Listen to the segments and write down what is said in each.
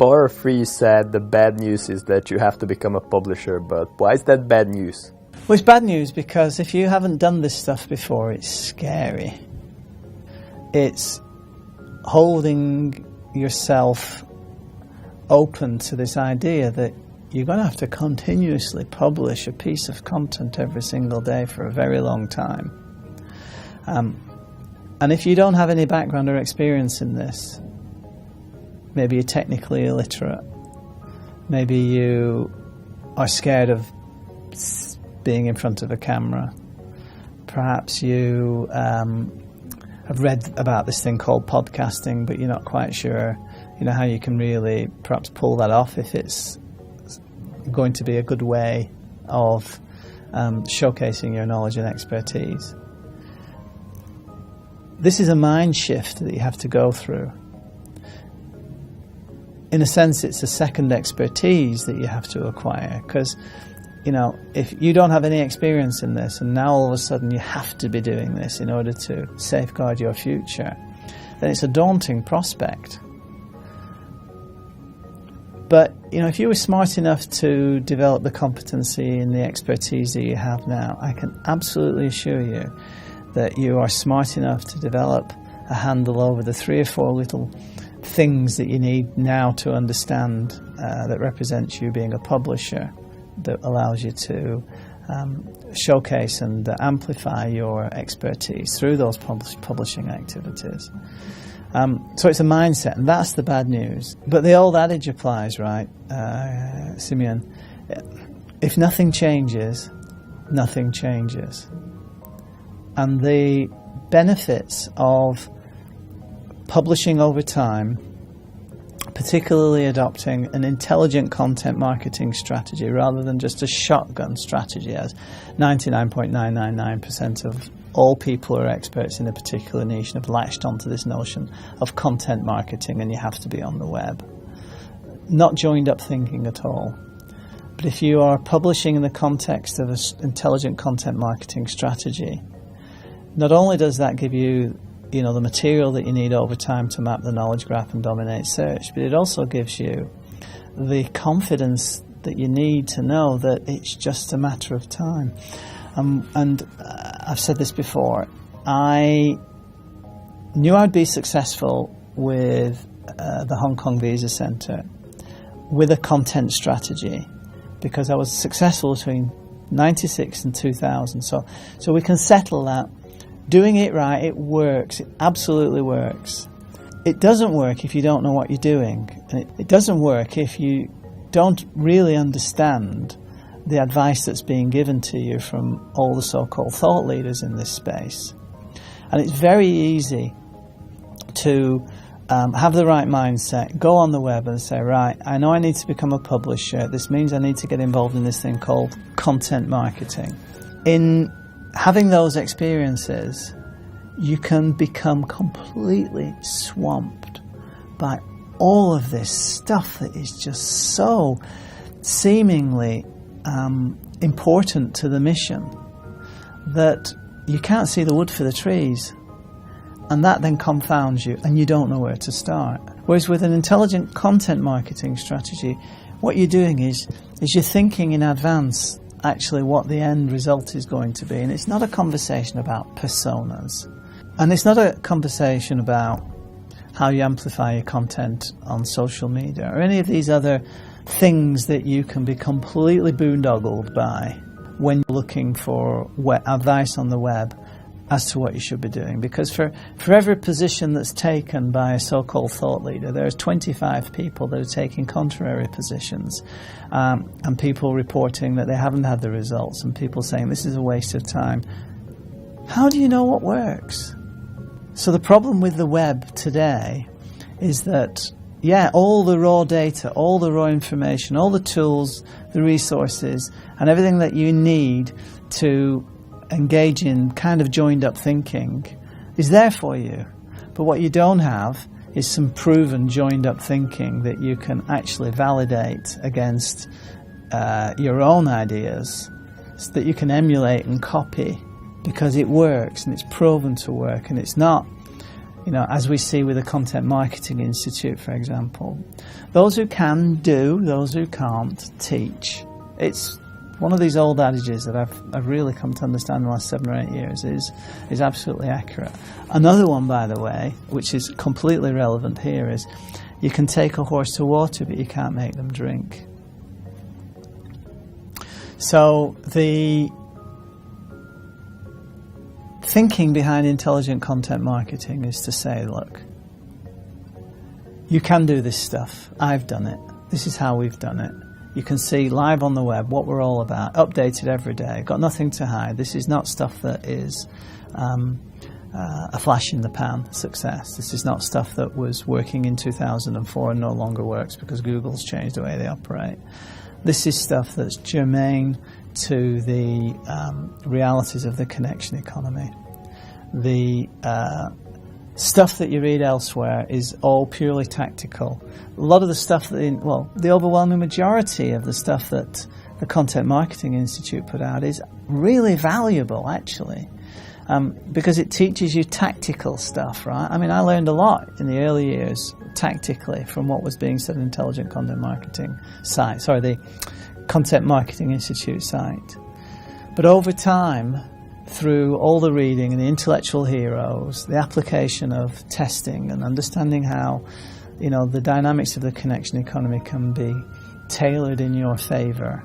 Bar Free said the bad news is that you have to become a publisher, but why is that bad news? Well, it's bad news because if you haven't done this stuff before, it's scary. It's holding yourself open to this idea that you're going to have to continuously publish a piece of content every single day for a very long time. And if you don't have any background or experience in this, maybe you're technically illiterate, maybe you are scared of being in front of a camera, perhaps you have read about this thing called podcasting, but you're not quite sure, how you can really perhaps pull that off, if it's going to be a good way of showcasing your knowledge and expertise. This is a mind shift that you have to go through. In a sense, it's a second expertise that you have to acquire, because if you don't have any experience in this and now all of a sudden you have to be doing this in order to safeguard your future, then it's a daunting prospect. But, if you were smart enough to develop the competency and the expertise that you have now, I can absolutely assure you that you are smart enough to develop a handle over the 3 or 4 little things that you need now to understand that represents you being a publisher, that allows you to showcase and amplify your expertise through those publishing activities. So it's a mindset, and that's the bad news. But the old adage applies, right, Simeon? If nothing changes, nothing changes. And the benefits of publishing over time, particularly adopting an intelligent content marketing strategy rather than just a shotgun strategy, as 99.999% of all people who are experts in a particular niche have latched onto this notion of content marketing and you have to be on the web. Not joined up thinking at all. But if you are publishing in the context of an intelligent content marketing strategy, not only does that give you the material that you need over time to map the knowledge graph and dominate search, but it also gives you the confidence that you need to know that it's just a matter of time. And I've said this before, I knew I'd be successful with the Hong Kong Visa Centre with a content strategy because I was successful between 96 and 2000. So we can settle that. Doing it right, it works. It absolutely works. It doesn't work if you don't know what you're doing. And it doesn't work if you don't really understand the advice that's being given to you from all the so-called thought leaders in this space. And it's very easy to have the right mindset, go on the web and say, right, I know I need to become a publisher. This means I need to get involved in this thing called content marketing. In having those experiences, you can become completely swamped by all of this stuff that is just so seemingly important to the mission that you can't see the wood for the trees, and that then confounds you and you don't know where to start. Whereas with an intelligent content marketing strategy, what you're doing is you're thinking in advance actually what the end result is going to be. And it's not a conversation about personas. And it's not a conversation about how you amplify your content on social media or any of these other things that you can be completely boondoggled by when you're looking for advice on the web as to what you should be doing. Because for every position that's taken by a so-called thought leader, there's 25 people that are taking contrary positions, and people reporting that they haven't had the results, and people saying this is a waste of time. How do you know what works? So the problem with the web today is that, all the raw data, all the raw information, all the tools, the resources, and everything that you need to engage in kind of joined up thinking is there for you. But what you don't have is some proven joined up thinking that you can actually validate against your own ideas, so that you can emulate and copy, because it works and it's proven to work, and it's not as we see with the Content Marketing Institute, for example. Those who can do, those who can't teach. It's one of these old adages that I've really come to understand in the last 7 or 8 years is absolutely accurate. Another one, by the way, which is completely relevant here, is you can take a horse to water, but you can't make them drink. So the thinking behind intelligent content marketing is to say, look, you can do this stuff. I've done it. This is how we've done it. You can see live on the web what we're all about, updated every day, got nothing to hide. This is not stuff that is a flash in the pan success. This is not stuff that was working in 2004 and no longer works because Google's changed the way they operate. This is stuff that's germane to the realities of the connection economy. The stuff that you read elsewhere is all purely tactical. A lot of the stuff the overwhelming majority of the stuff that the Content Marketing Institute put out is really valuable, actually, because it teaches you tactical stuff, right? I mean, I learned a lot in the early years tactically from what was being said in Intelligent Content Marketing site, the Content Marketing Institute site. But over time, through all the reading and the intellectual heroes, the application of testing and understanding how, the dynamics of the connection economy can be tailored in your favor.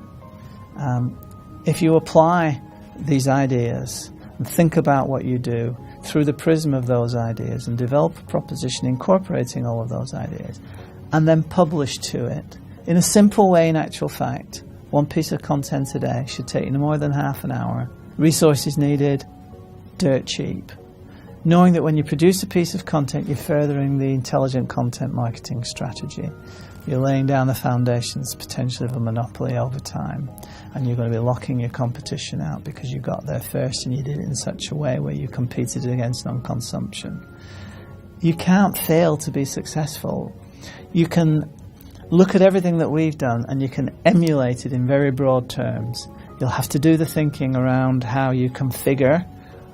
If you apply these ideas and think about what you do through the prism of those ideas and develop a proposition incorporating all of those ideas and then publish to it in a simple way, in actual fact, one piece of content a day should take no more than half an hour. Resources needed, dirt cheap. Knowing that when you produce a piece of content, you're furthering the intelligent content marketing strategy. You're laying down the foundations, potentially, of a monopoly over time. And you're going to be locking your competition out because you got there first and you did it in such a way where you competed against non-consumption. You can't fail to be successful. You can look at everything that we've done and you can emulate it in very broad terms. You'll have to do the thinking around how you configure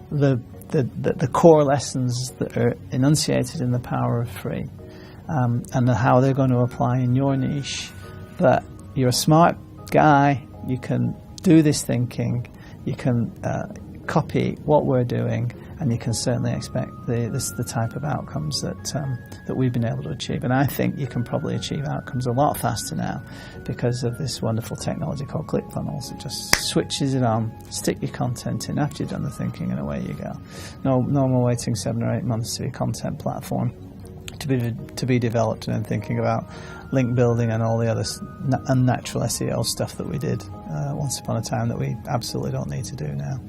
the core lessons that are enunciated in The Power of Free, and how they're going to apply in your niche. But you're a smart guy, you can do this thinking, you can copy what we're doing, and you can certainly expect the type of outcomes that we've been able to achieve. And I think you can probably achieve outcomes a lot faster now because of this wonderful technology called ClickFunnels. It just switches it on, stick your content in after you've done the thinking, and away you go. No more waiting 7 or 8 months to your content platform to be developed and then thinking about link building and all the other unnatural SEO stuff that we did once upon a time that we absolutely don't need to do now.